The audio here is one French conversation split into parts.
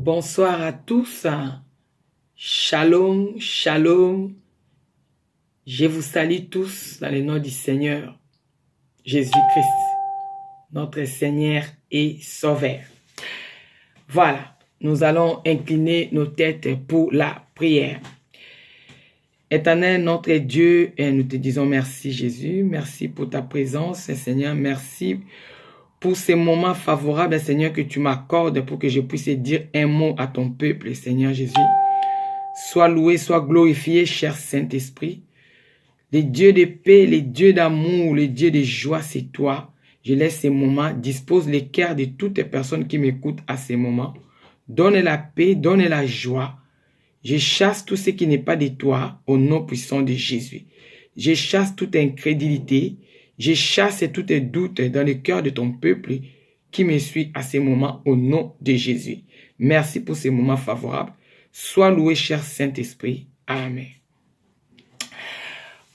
Bonsoir à tous. Shalom, shalom. Je vous salue tous dans le nom du Seigneur Jésus-Christ, notre Seigneur et Sauveur. Voilà, nous allons incliner nos têtes pour la prière. Éternel, notre Dieu, et nous te disons merci Jésus, merci pour ta présence, Seigneur, merci pour ces moments favorables, Seigneur, que tu m'accordes pour que je puisse dire un mot à ton peuple, Seigneur Jésus. Sois loué, sois glorifié, cher Saint-Esprit. Les dieux de paix, les dieux d'amour, les dieux de joie, c'est toi. Je laisse ces moments, dispose les cœurs de toutes les personnes qui m'écoutent à ces moments. Donne la paix, donne la joie. Je chasse tout ce qui n'est pas de toi au nom puissant de Jésus. Je chasse toute incrédulité. Je chasse tout doute dans le cœur de ton peuple qui me suit à ces moments au nom de Jésus. Merci pour ces moments favorables. Sois loué, cher Saint-Esprit. Amen.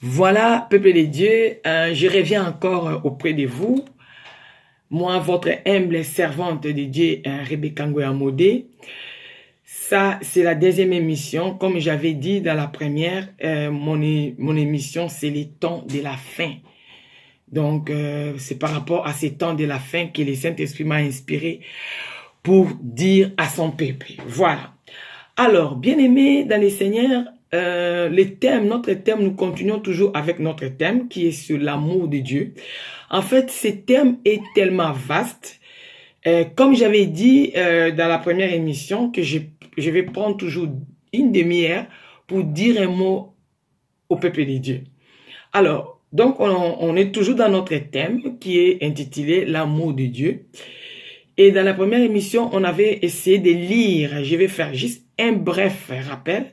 Voilà, peuple de Dieu, je reviens encore auprès de vous. Moi, votre humble servante de Dieu, Rebecca Ngoyamode. Ça, c'est la deuxième émission. Comme j'avais dit dans la première, mon émission, c'est les temps de la fin. Donc, c'est par rapport à ces temps de la fin que le Saint-Esprit m'a inspiré pour dire à son peuple. Voilà. Alors, bien-aimés dans les Seigneurs, notre thème, nous continuons toujours avec notre thème qui est sur l'amour de Dieu. En fait, ce thème est tellement vaste. Comme j'avais dit dans la première émission, que je vais prendre toujours une demi-heure pour dire un mot au peuple de Dieu. Alors, donc, on est toujours dans notre thème qui est intitulé « L'amour de Dieu ». Et dans la première émission, on avait essayé de lire, je vais faire juste un bref rappel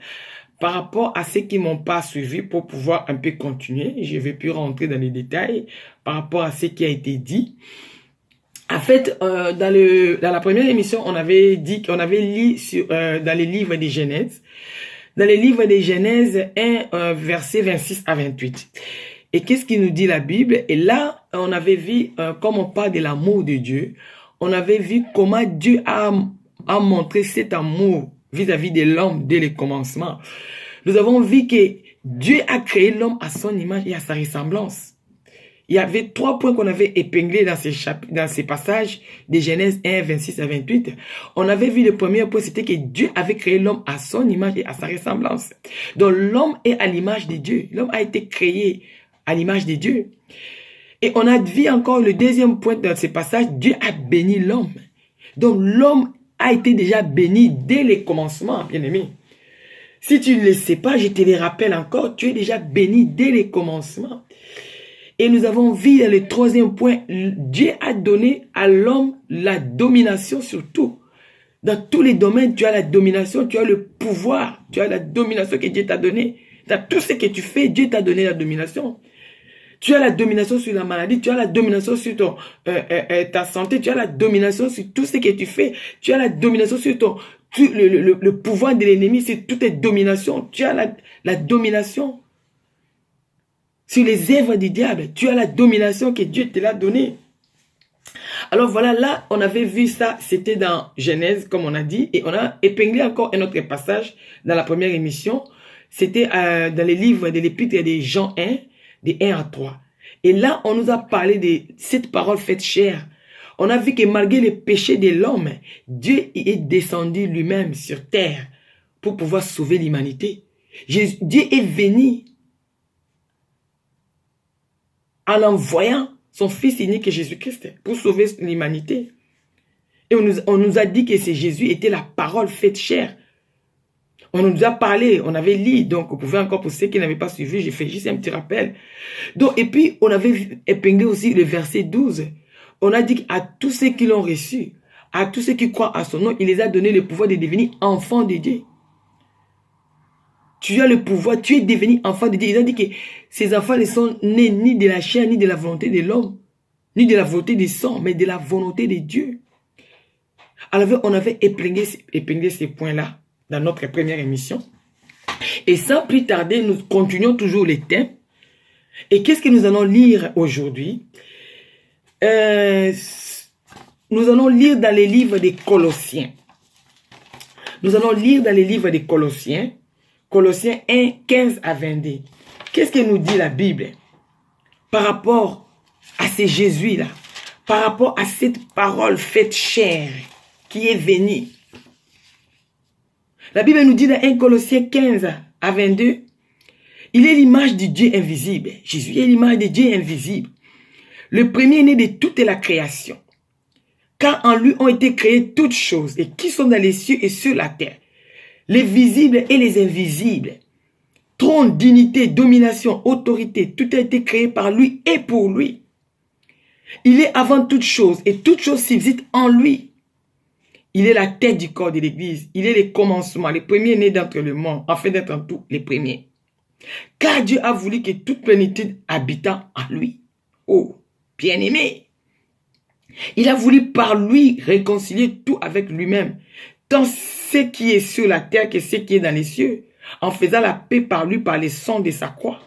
par rapport à ceux qui ne m'ont pas suivi pour pouvoir un peu continuer. Je ne vais plus rentrer dans les détails par rapport à ce qui a été dit. En fait, dans la première émission, on avait dit qu'on avait lu dans les livres de Genèse. Dans les livres de Genèse 1, verset 26 à 28. Et qu'est-ce qui nous dit la Bible? Et là, on avait vu, comme on parle de l'amour de Dieu, on avait vu comment Dieu a montré cet amour vis-à-vis de l'homme dès le commencement. Nous avons vu que Dieu a créé l'homme à son image et à sa ressemblance. Il y avait 3 points qu'on avait épinglés dans ces passages de Genèse 1, 26 à 28. On avait vu le premier point, c'était que Dieu avait créé l'homme à son image et à sa ressemblance. Donc l'homme est à l'image de Dieu. L'homme a été créé à l'image de Dieu. Et on a vu encore le deuxième point dans ces passages, Dieu a béni l'homme. Donc l'homme a été déjà béni dès le commencement, bien-aimé. Si tu ne le sais pas, je te le rappelle encore, tu es déjà béni dès le commencement. Et nous avons vu dans le troisième point, Dieu a donné à l'homme la domination sur tout. Dans tous les domaines, tu as la domination, tu as le pouvoir, tu as la domination que Dieu t'a donnée. Dans tout ce que tu fais, Dieu t'a donné la domination. Tu as la domination sur la maladie, tu as la domination sur ta santé, tu as la domination sur tout ce que tu fais. Tu as la domination sur le pouvoir de l'ennemi, c'est toutes tes dominations. Tu as la domination sur les œuvres du diable. Tu as la domination que Dieu te l'a donnée. Alors voilà, là, on avait vu ça, c'était dans Genèse, comme on a dit, et on a épinglé encore un autre passage dans la première émission. C'était dans les livres de l'épître de Jean 1, de 1 à 3. Et là, on nous a parlé de cette parole faite chair. On a vu que malgré les péchés de l'homme, Dieu est descendu lui-même sur terre pour pouvoir sauver l'humanité. Dieu est venu en envoyant son Fils unique Jésus-Christ pour sauver l'humanité. Et on nous a dit que Jésus était la parole faite chair. On nous a parlé, on avait lu, donc vous pouvez encore, pour ceux qui n'avaient pas suivi, j'ai fait juste un petit rappel. Donc, et puis, on avait épinglé aussi le verset 12. On a dit à tous ceux qui l'ont reçu, à tous ceux qui croient à son nom, il les a donné le pouvoir de devenir enfants de Dieu. Tu as le pouvoir, tu es devenu enfant de Dieu. Ils ont dit que ces enfants ne sont nés ni de la chair, ni de la volonté de l'homme, ni de la volonté du sang, mais de la volonté de Dieu. Alors, on avait épinglé ces points-là dans notre première émission. Et sans plus tarder, nous continuons toujours les thèmes. Et qu'est-ce que nous allons lire aujourd'hui? Nous allons lire dans les livres des Colossiens. Nous allons lire dans les livres des Colossiens, Colossiens 1, 15 à 22. Qu'est-ce que nous dit la Bible par rapport à ces Jésus-là, par rapport à cette parole faite chair qui est venue? La Bible nous dit dans 1 Colossiens 15 à 22, il est l'image du Dieu invisible. Jésus est l'image du Dieu invisible. Le premier-né de toute la création. Car en lui ont été créées toutes choses, et qui sont dans les cieux et sur la terre, les visibles et les invisibles. Trône, dignité, domination, autorité, tout a été créé par lui et pour lui. Il est avant toute chose, et toute chose subsiste en lui. Il est la tête du corps de l'Église. Il est le commencement, le premier-né d'entre le monde, afin d'être en tout les premiers. Car Dieu a voulu que toute plénitude habitant en lui. Oh, bien-aimé! Il a voulu par lui réconcilier tout avec lui-même, tant ce qui est sur la terre que ce qui est dans les cieux, en faisant la paix par lui par les sons de sa croix.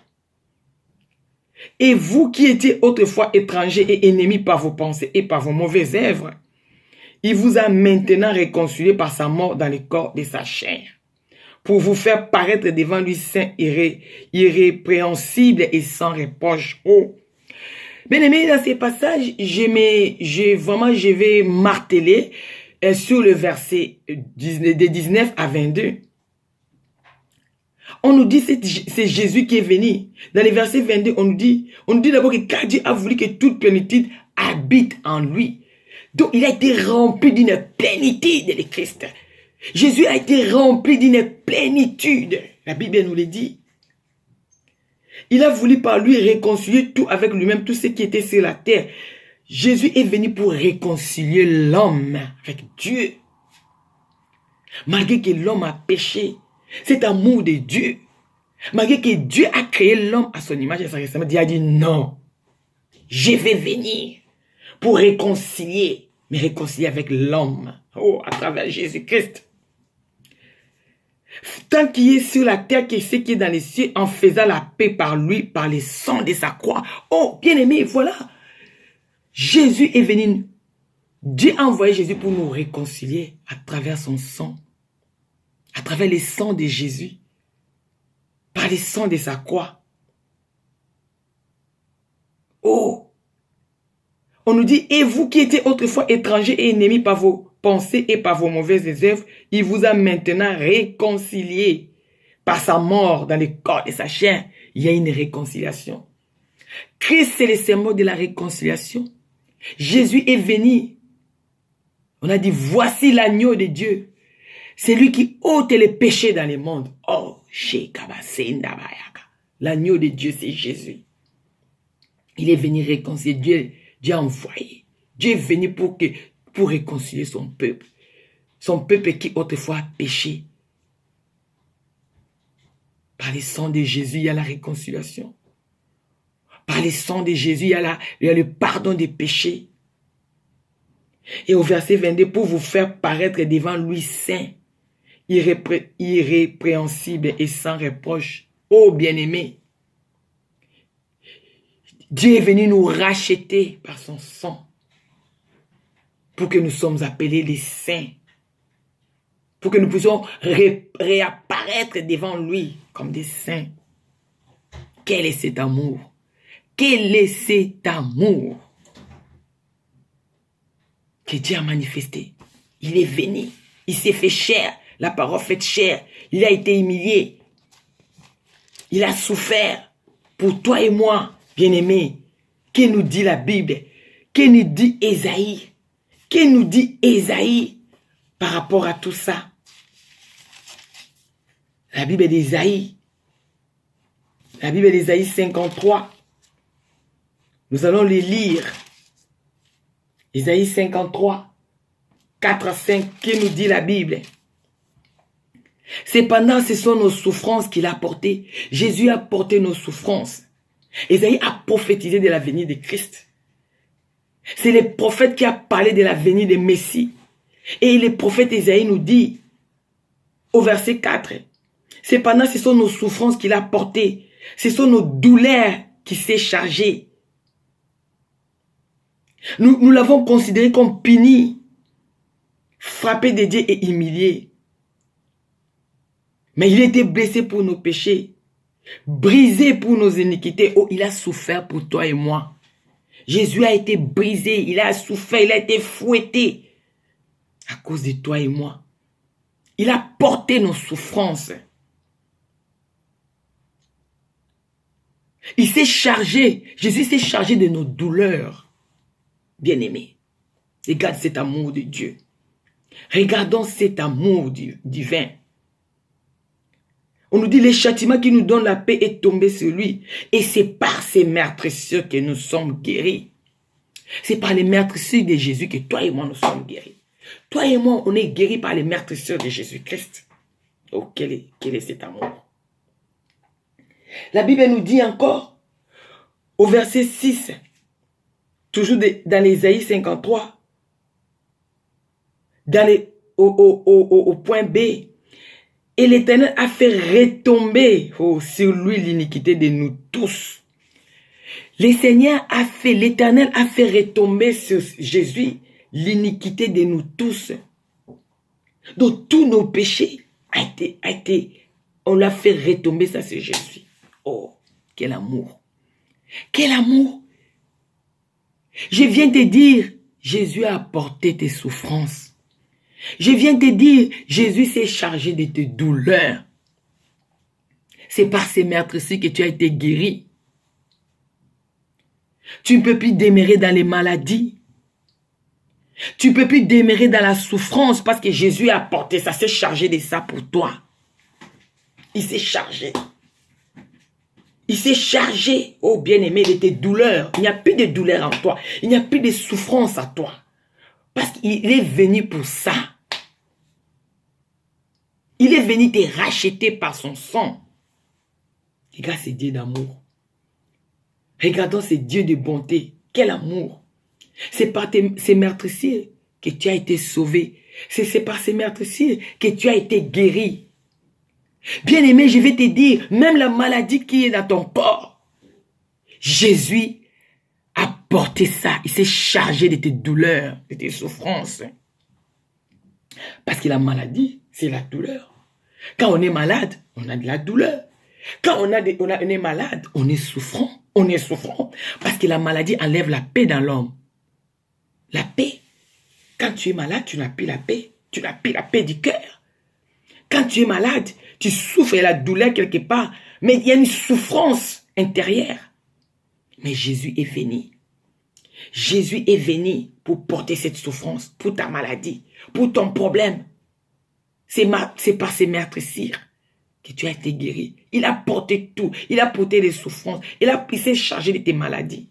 Et vous qui étiez autrefois étrangers et ennemis par vos pensées et par vos mauvaises œuvres, il vous a maintenant réconcilié par sa mort dans le corps de sa chair, pour vous faire paraître devant lui saint, irrépréhensible et sans reproche. Oh! Bien aimé, dans ces passages, je vais marteler sur le verset de 19 à 22. On nous dit c'est Jésus qui est venu. Dans le verset 22, on nous dit d'abord que Dieu a voulu que toute plénitude habite en lui. Donc il a été rempli d'une plénitude de Christ. Jésus a été rempli d'une plénitude. La Bible nous le dit. Il a voulu par lui réconcilier tout avec lui-même, tout ce qui était sur la terre. Jésus est venu pour réconcilier l'homme avec Dieu. Malgré que l'homme a péché, cet amour de Dieu, malgré que Dieu a créé l'homme à son image et à sa ressemblance, Dieu a dit non, je vais venir pour réconcilier, mais réconcilier avec l'homme, oh, à travers Jésus-Christ. Tant qu'il est sur la terre que ce qui est dans les cieux, en faisant la paix par lui, par les sangs de sa croix. Oh, bien-aimé, voilà. Jésus est venu. Dieu a envoyé Jésus pour nous réconcilier à travers son sang. À travers les sangs de Jésus. Par les sangs de sa croix. Oh. On nous dit, et vous qui étiez autrefois étrangers et ennemis par vos pensées et par vos mauvaises œuvres, il vous a maintenant réconcilié par sa mort dans le corps de sa chair. Il y a une réconciliation. Christ, c'est le symbole de la réconciliation. Jésus est venu. On a dit, voici l'agneau de Dieu. C'est lui qui ôte les péchés dans le monde. Oh, l'agneau de Dieu, c'est Jésus. Il est venu réconcilier. Dieu a envoyé. Dieu est venu pour réconcilier son peuple. Son peuple qui autrefois a péché. Par le sang de Jésus, il y a la réconciliation. Par le sang de Jésus, il y a le pardon des péchés. Et au verset 22, pour vous faire paraître devant lui saint, irrépréhensible et sans reproche. Oh bien-aimé, Dieu est venu nous racheter par son sang. Pour que nous sommes appelés les saints. Pour que nous puissions réapparaître devant lui comme des saints. Quel est cet amour? Quel est cet amour que Dieu a manifesté? Il est venu. Il s'est fait chair. La parole faite chair. Il a été humilié. Il a souffert pour toi et moi, bien-aimés. Que nous dit la Bible? Que nous dit Ésaïe? Que nous dit Ésaïe par rapport à tout ça? La Bible d'Ésaïe. La Bible d'Ésaïe 53. Nous allons les lire. Ésaïe 53. 4 à 5. Que nous dit la Bible? Cependant, ce sont nos souffrances qu'il a portées. Jésus a porté nos souffrances. Ésaïe a prophétisé de la venue de Christ. C'est le prophète qui a parlé de la venue de Messie. Et le prophète Ésaïe nous dit, au verset 4, cependant, ce sont nos souffrances qu'il a portées. Ce sont nos douleurs qui s'est chargé. Nous l'avons considéré comme puni, frappé de Dieu et humilié. Mais il a été blessé pour nos péchés, brisé pour nos iniquités. Oh, il a souffert pour toi et moi. Jésus a été brisé, il a souffert, il a été fouetté à cause de toi et moi. Il a porté nos souffrances. Il s'est chargé, Jésus s'est chargé de nos douleurs. Bien-aimés, regarde cet amour de Dieu. Regardons cet amour divin. On nous dit, le châtiment qui nous donne la paix est tombé sur lui. Et c'est par ses meurtrissures que nous sommes guéris. C'est par les meurtrissures de Jésus que toi et moi nous sommes guéris. Toi et moi, on est guéris par les meurtrissures de Jésus-Christ. Oh, quel est cet amour? La Bible nous dit encore, au verset 6, toujours dans l'Ésaïe 53, au point B, et l'Éternel a fait retomber sur lui l'iniquité de nous tous. L'Éternel a fait retomber sur Jésus l'iniquité de nous tous. Donc tous nos péchés on l'a fait retomber ça sur Jésus. Oh, quel amour. Quel amour. Je viens te dire, Jésus a porté tes souffrances. Je viens te dire, Jésus s'est chargé de tes douleurs. C'est par ces meurtres-ci que tu as été guéri. Tu ne peux plus demeurer dans les maladies. Tu ne peux plus demeurer dans la souffrance parce que Jésus a porté ça, s'est chargé de ça pour toi. Il s'est chargé. Il s'est chargé, oh bien-aimé, de tes douleurs. Il n'y a plus de douleur en toi. Il n'y a plus de souffrance en toi. Parce qu'il est venu pour ça. Il est venu te racheter par son sang. Regarde ce Dieu d'amour. Regardons ce Dieu de bonté. Quel amour. C'est par ces meurtrissures que tu as été sauvé. C'est par ces meurtrissures que tu as été guéri. Bien-aimé, je vais te dire, même la maladie qui est dans ton corps, Jésus a porté ça. Il s'est chargé de tes douleurs, de tes souffrances. Parce que la maladie, c'est la douleur. Quand on est malade, on a de la douleur. Quand on est malade, on est souffrant. On est souffrant. Parce que la maladie enlève la paix dans l'homme. La paix. Quand tu es malade, tu n'as plus la paix. Tu n'as plus la paix du cœur. Quand tu es malade, tu souffres et la douleur quelque part. Mais il y a une souffrance intérieure. Mais Jésus est venu. Jésus est venu pour porter cette souffrance, pour ta maladie, pour ton problème. C'est par ses meurtrissures que tu as été guéri. Il a porté tout. Il a porté les souffrances. Il s'est chargé de tes maladies.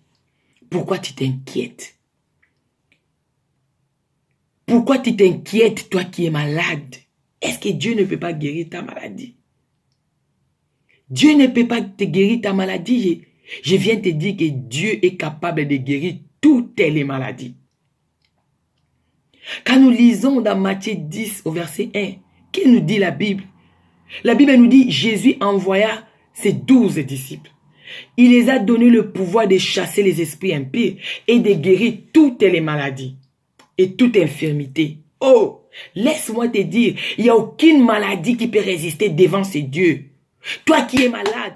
Pourquoi tu t'inquiètes? Pourquoi tu t'inquiètes, toi qui es malade? Est-ce que Dieu ne peut pas guérir ta maladie? Dieu ne peut pas te guérir ta maladie. Je viens te dire que Dieu est capable de guérir toutes les maladies. Quand nous lisons dans Matthieu 10 au verset 1, qu'est-ce nous dit la Bible? La Bible nous dit, Jésus envoya ses 12 disciples. Il les a donné le pouvoir de chasser les esprits impurs et de guérir toutes les maladies et toute infirmité. Oh, laisse-moi te dire, il n'y a aucune maladie qui peut résister devant ce Dieu. Toi qui es malade,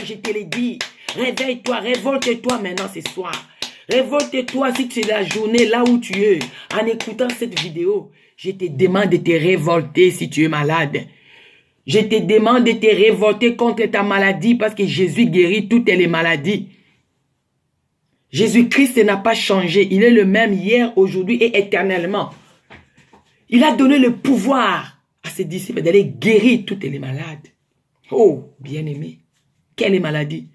je te l'ai dit, réveille-toi, révolte-toi maintenant ce soir. Révolte-toi si c'est la journée là où tu es. En écoutant cette vidéo, je te demande de te révolter si tu es malade. Je te demande de te révolter contre ta maladie parce que Jésus guérit toutes les maladies. Jésus-Christ n'a pas changé. Il est le même hier, aujourd'hui et éternellement. Il a donné le pouvoir à ses disciples d'aller guérir toutes les malades. Oh, bien-aimé, quelle est maladie?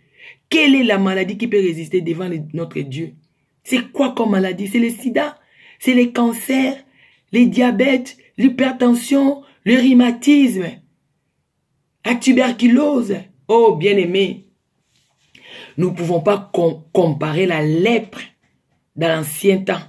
Quelle est la maladie qui peut résister devant notre Dieu? C'est quoi comme maladie? C'est le sida, c'est les cancers, les diabètes, l'hypertension, le rhumatisme, la tuberculose. Oh, bien-aimé, nous ne pouvons pas comparer la lèpre dans l'ancien temps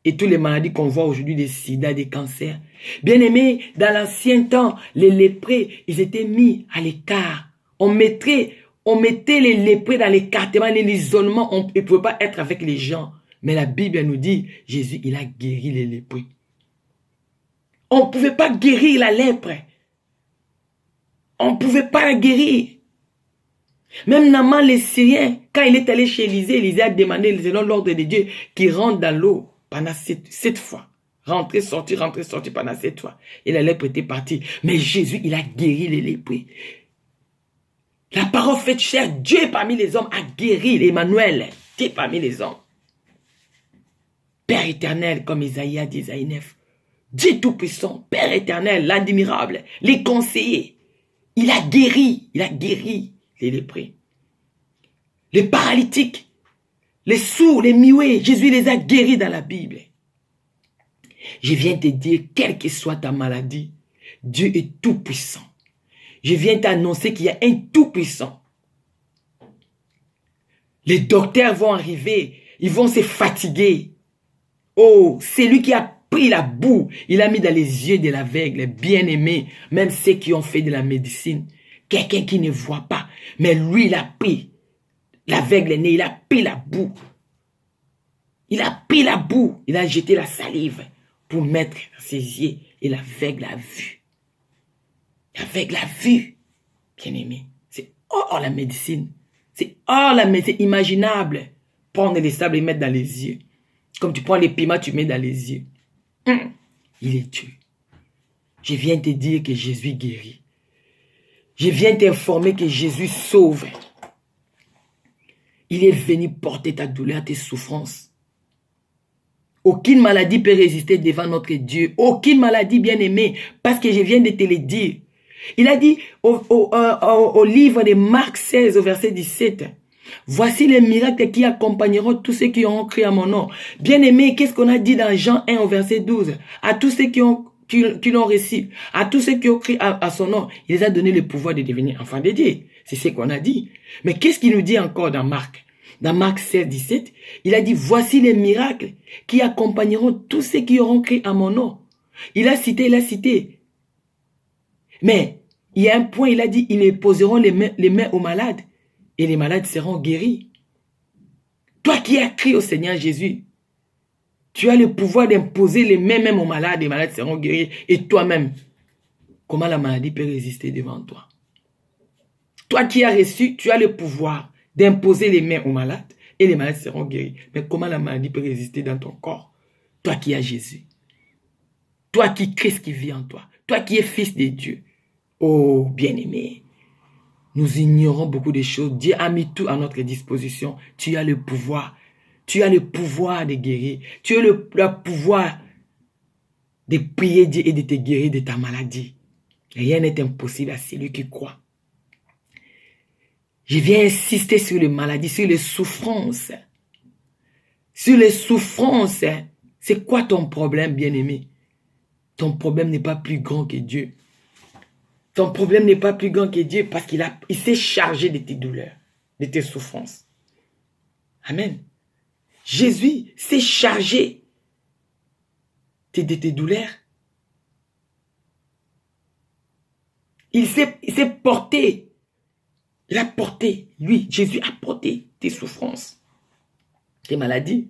et toutes les maladies qu'on voit aujourd'hui, des sida, des cancers. Bien-aimé, dans l'ancien temps, les lépreux, ils étaient mis à l'écart. On mettait les lépreux dans l'écartement, dans l'isolement. On ne pouvait pas être avec les gens. Mais la Bible nous dit, Jésus, il a guéri les lépreux. On ne pouvait pas guérir la lèpre. On ne pouvait pas la guérir. Même Naaman les Syriens, quand il est allé chez Élisée, Élisée a demandé, selon l'ordre de Dieu, qu'il rentre dans l'eau pendant 7 fois. Rentrer, sortir pendant 7 fois. Et la lèpre était partie. Mais Jésus, il a guéri les lépreux. La parole faite chair, Dieu parmi les hommes a guéri Emmanuel. Dieu parmi les hommes. Père éternel, comme Isaïe dit, Isaïe 9. Dieu tout-puissant, Père éternel, l'admirable, les conseillers. Il a guéri les lépreux. Les paralytiques, les sourds, les muets, Jésus les a guéris dans la Bible. Je viens te dire, quelle que soit ta maladie, Dieu est tout-puissant. Je viens t'annoncer qu'il y a un tout-puissant. Les docteurs vont arriver, ils vont se fatiguer. Oh, c'est lui qui a pris la boue, il a mis dans les yeux de l'aveugle, bien-aimé, même ceux qui ont fait de la médecine. Quelqu'un qui ne voit pas, mais lui, il a pris. L'aveugle est né, il a pris la boue. Il a pris la boue, il a jeté la salive pour mettre dans ses yeux et l'aveugle a vu. L'aveugle a vu, bien-aimé. C'est hors la médecine. C'est hors la médecine, imaginable. Prendre les sables et mettre dans les yeux. Comme tu prends les piments, tu mets dans les yeux. Il est Dieu. Je viens te dire que Jésus guérit. Je viens t'informer que Jésus sauve. Il est venu porter ta douleur, tes souffrances. Aucune maladie peut résister devant notre Dieu. Aucune maladie, bien-aimée, parce que je viens de te le dire. Il a dit au livre de Marc 16, au verset 17, « Voici les miracles qui accompagneront tous ceux qui auront cru à mon nom. » Bien-aimé, qu'est-ce qu'on a dit dans Jean 1, au verset 12? À tous ceux qui l'ont reçu, à tous ceux qui ont cru à son nom, il les a donné le pouvoir de devenir enfants de Dieu. C'est ce qu'on a dit. Mais qu'est-ce qu'il nous dit encore dans Marc? Dans Marc 16, 17, il a dit, voici les miracles qui accompagneront tous ceux qui auront cru à mon nom. Il a cité. Mais il y a un point, il a dit, ils poseront les mains aux malades et les malades seront guéris. Toi qui as cru au Seigneur Jésus, tu as le pouvoir d'imposer les mains même aux malades, les malades seront guéris. Et toi-même, comment la maladie peut résister devant toi? Toi qui as reçu, tu as le pouvoir d'imposer les mains aux malades et les malades seront guéris. Mais comment la maladie peut résister dans ton corps? Toi qui as Jésus. Toi qui Christ qui vit en toi. Toi qui es fils de Dieu. Oh, bien-aimé. Nous ignorons beaucoup de choses. Dieu a mis tout à notre disposition. Tu as le pouvoir. Tu as le pouvoir de guérir. Tu as le pouvoir de prier Dieu et de te guérir de ta maladie. Rien n'est impossible à celui qui croit. Je viens insister sur les maladies, sur les souffrances. Sur les souffrances. C'est quoi ton problème, bien-aimé? Ton problème n'est pas plus grand que Dieu. Ton problème n'est pas plus grand que Dieu parce qu'il s'est chargé de tes douleurs, de tes souffrances. Amen. Jésus s'est chargé de tes douleurs. Il s'est porté. Il a porté, lui, Jésus a porté tes souffrances, tes maladies.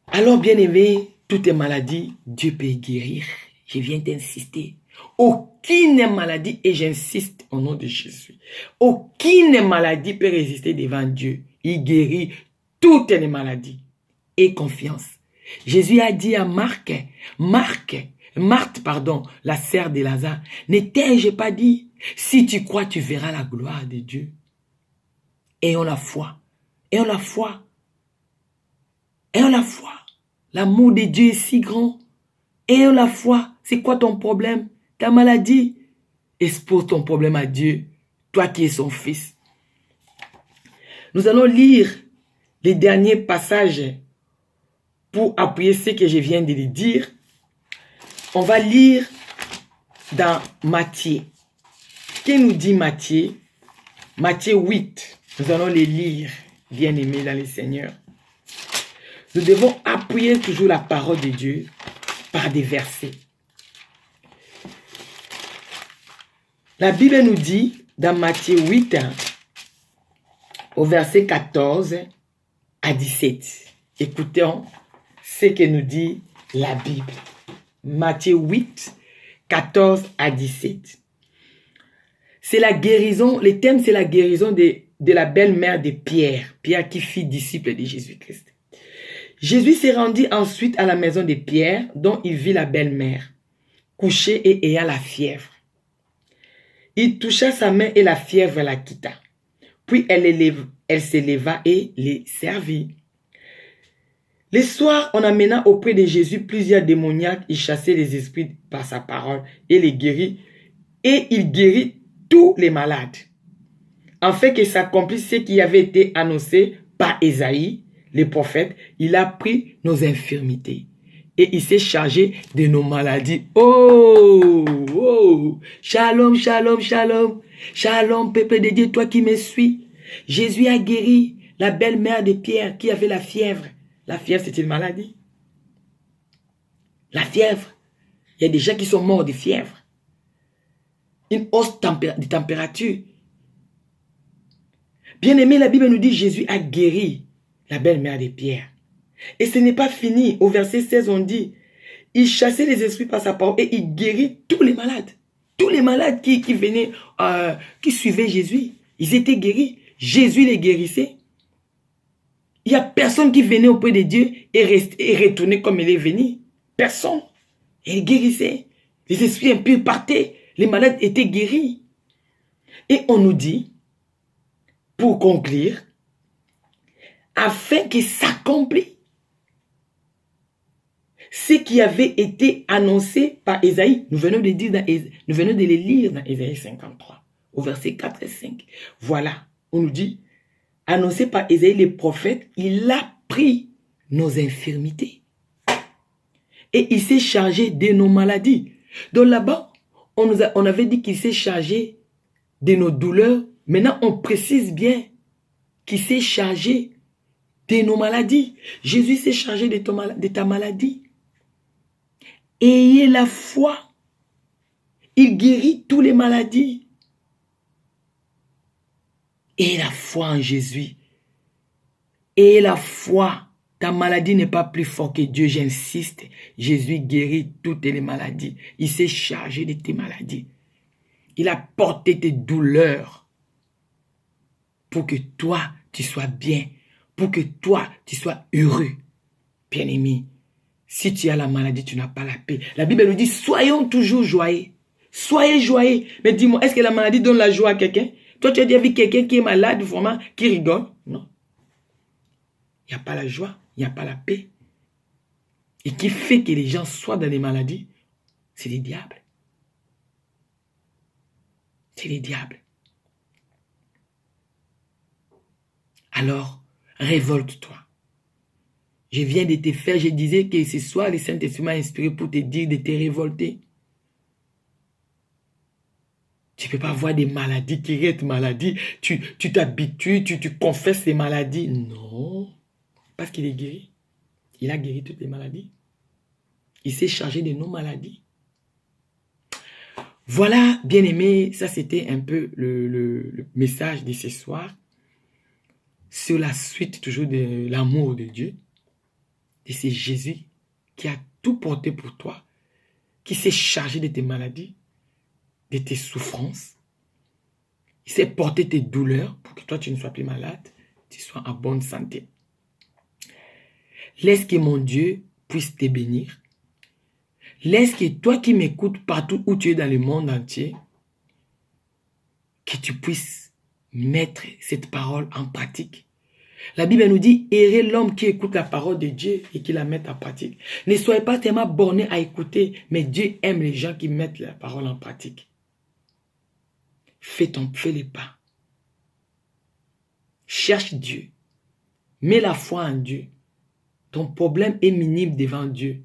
Alors, bien-aimé, toutes tes maladies, Dieu peut guérir. Je viens d'insister. Aucune maladie, et j'insiste au nom de Jésus, aucune maladie peut résister devant Dieu. Il guérit toutes les maladies. Et confiance. Jésus a dit à Marthe, la sœur de Lazare, ne t'ai-je pas dit, si tu crois, tu verras la gloire de Dieu. Ayons la foi. Ayons la foi. Ayons la foi. L'amour de Dieu est si grand. Ayons la foi. C'est quoi ton problème? Ta maladie? Expose ton problème à Dieu. Toi qui es son fils. Nous allons lire les derniers passages pour appuyer ce que je viens de lui dire. On va lire dans Matthieu. Qu'est-ce nous dit Matthieu? Matthieu 8. Nous allons les lire, bien-aimés dans le Seigneur. Nous devons appuyer toujours la parole de Dieu par des versets. La Bible nous dit, dans Matthieu 8, au verset 14 à 17. Écoutons ce que nous dit la Bible. Matthieu 8, 14 à 17. C'est la guérison, le thème c'est la guérison de la belle-mère de Pierre. Pierre qui fut disciple de Jésus-Christ. Jésus s'est rendu ensuite à la maison de Pierre, dont il vit la belle-mère, couchée et ayant la fièvre. Il toucha sa main et la fièvre la quitta. Puis elle s'éleva et les servit. Le soir, on amena auprès de Jésus plusieurs démoniaques. Il chassait les esprits par sa parole et les guérit. Et il guérit tous les malades. En fait que s'accomplisse ce qui avait été annoncé par Ésaïe, le prophète. Il a pris nos infirmités. Et il s'est chargé de nos maladies. Oh, oh, shalom, shalom, shalom. Shalom, peuple de Dieu, toi qui me suis. Jésus a guéri la belle-mère de Pierre qui avait la fièvre. La fièvre, c'est une maladie. La fièvre. Il y a des gens qui sont morts de fièvre. Une hausse de température. Bien aimé, la Bible nous dit Jésus a guéri la belle-mère de Pierre. Et ce n'est pas fini. Au verset 16, on dit, il chassait les esprits par sa parole et il guérit tous les malades. Tous les malades qui venaient, qui suivaient Jésus, ils étaient guéris. Jésus les guérissait. Il n'y a personne qui venait auprès de Dieu et retournait comme il est venu. Personne. Et il guérissait. Les esprits impurs partaient. Les malades étaient guéris. Et on nous dit, pour conclure, afin qu'il s'accomplisse ce qui avait été annoncé par Ésaïe, nous venons de les lire dans Ésaïe 53, au verset 4 et 5. Voilà, on nous dit, annoncé par Ésaïe le prophète, il a pris nos infirmités. Et il s'est chargé de nos maladies. Donc là-bas, on avait dit qu'il s'est chargé de nos douleurs. Maintenant, on précise bien qu'il s'est chargé de nos maladies. Jésus s'est chargé de ta maladie. Ayez la foi. Il guérit toutes les maladies. Ayez la foi en Jésus. Ayez la foi. Ta maladie n'est pas plus forte que Dieu, j'insiste. Jésus guérit toutes les maladies. Il s'est chargé de tes maladies. Il a porté tes douleurs pour que toi, tu sois bien. Pour que toi, tu sois heureux. Bien-aimé, si tu as la maladie, tu n'as pas la paix. La Bible nous dit, soyons toujours joyeux. Soyez joyeux. Mais dis-moi, est-ce que la maladie donne la joie à quelqu'un? Toi, tu as déjà vu quelqu'un qui est malade, vraiment, qui rigole? Non. Il n'y a pas la joie, il n'y a pas la paix. Et qui fait que les gens soient dans les maladies, c'est les diables. C'est les diables. Alors, révolte-toi. Je viens de te faire, je disais que ce soir, le Saint-Esprit m'a inspiré pour te dire de te révolter. Tu ne peux pas voir des maladies qui restent maladies. Tu t'habitues, tu confesses les maladies. Non. Parce qu'il est guéri. Il a guéri toutes les maladies. Il s'est chargé de nos maladies. Voilà, bien-aimés, ça c'était un peu le message de ce soir. Sur la suite toujours de l'amour de Dieu. Et c'est Jésus qui a tout porté pour toi, qui s'est chargé de tes maladies, de tes souffrances. Il s'est porté tes douleurs pour que toi tu ne sois plus malade, tu sois en bonne santé. Laisse que mon Dieu puisse te bénir. Laisse que toi qui m'écoutes partout où tu es dans le monde entier, que tu puisses mettre cette parole en pratique. La Bible nous dit, errez l'homme qui écoute la parole de Dieu et qui la met en pratique. Ne soyez pas tellement bornés à écouter, mais Dieu aime les gens qui mettent la parole en pratique. Fais les pas. Cherche Dieu. Mets la foi en Dieu. Ton problème est minime devant Dieu.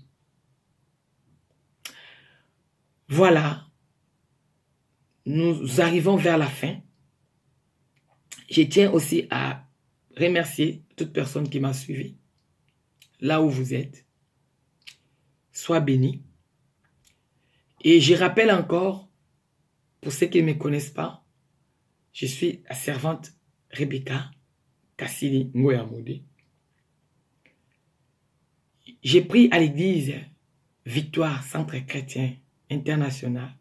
Voilà. Nous arrivons vers la fin. Je tiens aussi à remercier toute personne qui m'a suivi, là où vous êtes. Sois béni. Et je rappelle encore, pour ceux qui ne me connaissent pas, je suis la servante Rebecca Kassili Ngoyamode. J'ai pris à l'église Victoire Centre Chrétien International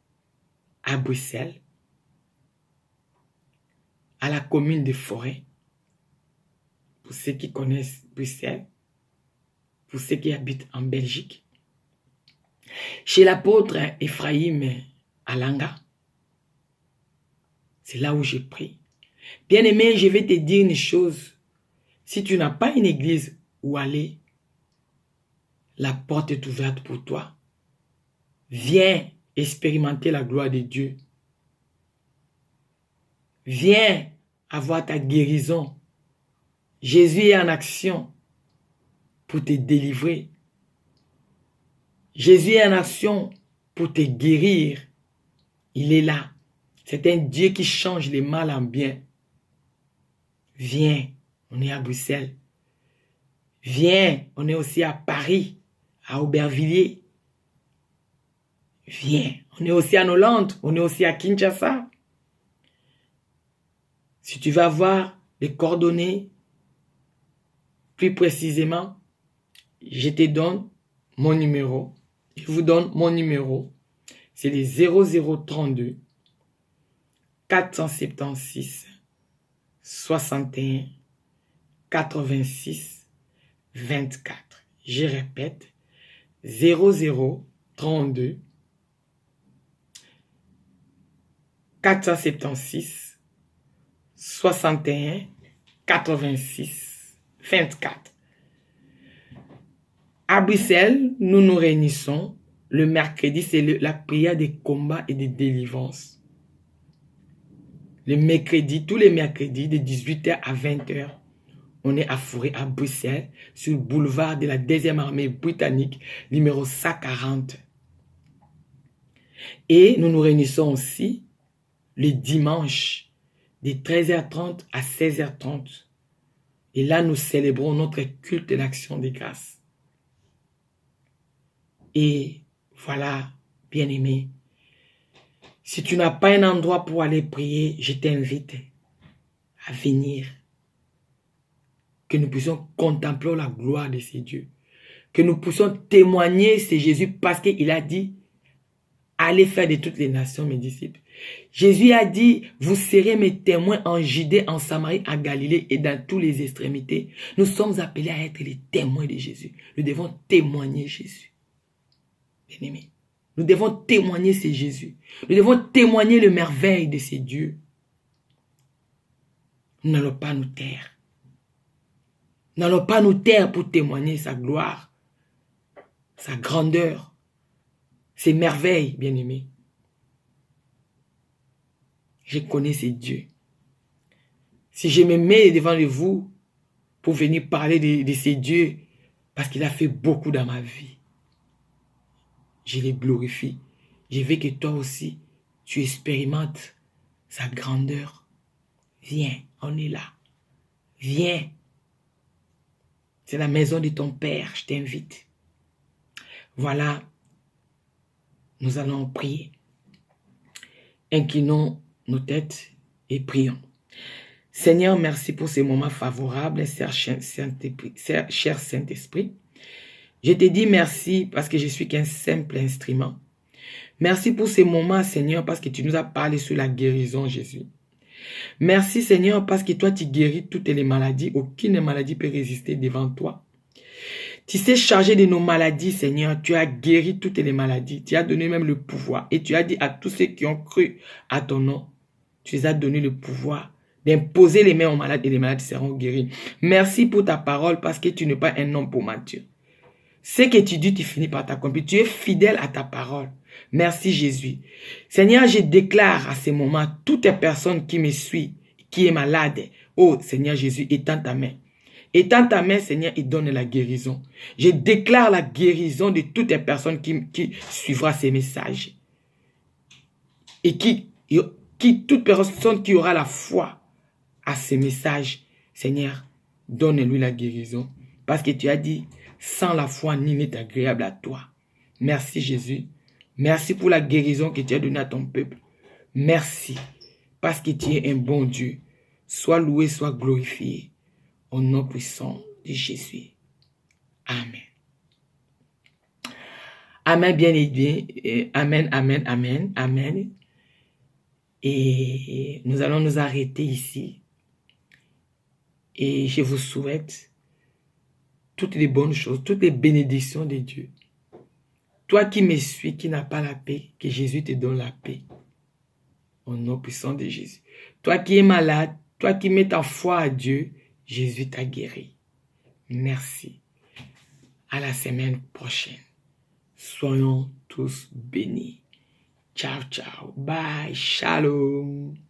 à Bruxelles. à la commune de Forêt, pour ceux qui connaissent Bruxelles, pour ceux qui habitent en Belgique, chez l'apôtre Ephraïm Alanga. C'est là où j'ai pris. Bien-aimé, je vais te dire une chose. Si tu n'as pas une église où aller, la porte est ouverte pour toi. Viens expérimenter la gloire de Dieu. Viens avoir ta guérison. Jésus est en action pour te délivrer. Jésus est en action pour te guérir. Il est là. C'est un Dieu qui change le mal en bien. Viens, on est à Bruxelles. Viens, on est aussi à Paris, à Aubervilliers. Viens, on est aussi en Hollande, on est aussi à Kinshasa. Si tu vas voir les coordonnées, plus précisément, je te donne mon numéro. Je vous donne mon numéro. C'est le 0032 476 61 86 24. Je répète, 0032 476 61 86 24. À Bruxelles, nous nous réunissons le mercredi, c'est la prière des combats et des délivrances. Le mercredi, tous les mercredis, de 18h à 20h, on est à Forêt, à Bruxelles, sur le boulevard de la 2e armée britannique, numéro 140. Et nous nous réunissons aussi le dimanche, de 13h30 à 16h30. Et là, nous célébrons notre culte de l'action des grâces. Et voilà, bien-aimé, si tu n'as pas un endroit pour aller prier, je t'invite à venir. Que nous puissions contempler la gloire de ces dieux. Que nous puissions témoigner c'est Jésus parce qu'il a dit, allez faire de toutes les nations mes disciples. Jésus a dit, vous serez mes témoins en Judée, en Samarie, en Galilée et dans toutes les extrémités. Nous sommes appelés à être les témoins de Jésus. Nous devons témoigner Jésus. Bien-aimés, nous devons témoigner c'est Jésus. Nous devons témoigner le merveille de ces dieux. Nous n'allons pas nous taire. Nous n'allons pas nous taire pour témoigner sa gloire, sa grandeur, ses merveilles, bien-aimés. Je connais ces dieux. Si je me mets devant vous pour venir parler de ces dieux, parce qu'il a fait beaucoup dans ma vie, je les glorifie. Je veux que toi aussi, tu expérimentes sa grandeur. Viens, on est là. Viens. C'est la maison de ton Père, je t'invite. Voilà, nous allons prier. Inclinons nos têtes et prions. Seigneur, merci pour ces moments favorables, cher Saint-Esprit. Je te dis merci parce que je suis qu'un simple instrument. Merci pour ces moments, Seigneur, parce que tu nous as parlé sur la guérison, Jésus. Merci, Seigneur, parce que toi, tu guéris toutes les maladies. Aucune maladie peut résister devant toi. Tu sais charger de nos maladies, Seigneur. Tu as guéri toutes les maladies. Tu as donné même le pouvoir. Et tu as dit à tous ceux qui ont cru à ton nom, tu les as donné le pouvoir d'imposer les mains aux malades et les malades seront guéris. Merci pour ta parole parce que tu n'es pas un homme pour mentir. Ce que tu dis, tu finis par t'accomplir. Tu es fidèle à ta parole. Merci Jésus. Seigneur, je déclare à ce moment, toute personne qui me suit, qui est malade, oh Seigneur Jésus, étends ta main. Étends ta main, Seigneur, et donne la guérison. Je déclare la guérison de toute personne qui suivra ces messages. Et toute personne qui aura la foi à ces messages, Seigneur, donne-lui la guérison. Parce que tu as dit, sans la foi, nul n'est agréable à toi. Merci Jésus. Merci pour la guérison que tu as donnée à ton peuple. Merci. Parce que tu es un bon Dieu. Sois loué, sois glorifié. Au nom puissant de Jésus. Amen. Amen, bien et bien. Amen, amen, amen, amen. Et nous allons nous arrêter ici. Et je vous souhaite toutes les bonnes choses, toutes les bénédictions de Dieu. Toi qui me suis, qui n'as pas la paix, que Jésus te donne la paix. Au nom puissant de Jésus. Toi qui es malade, toi qui mets ta foi à Dieu, Jésus t'a guéri. Merci. À la semaine prochaine. Soyons tous bénis. Ciao, ciao. Bye. Shalom.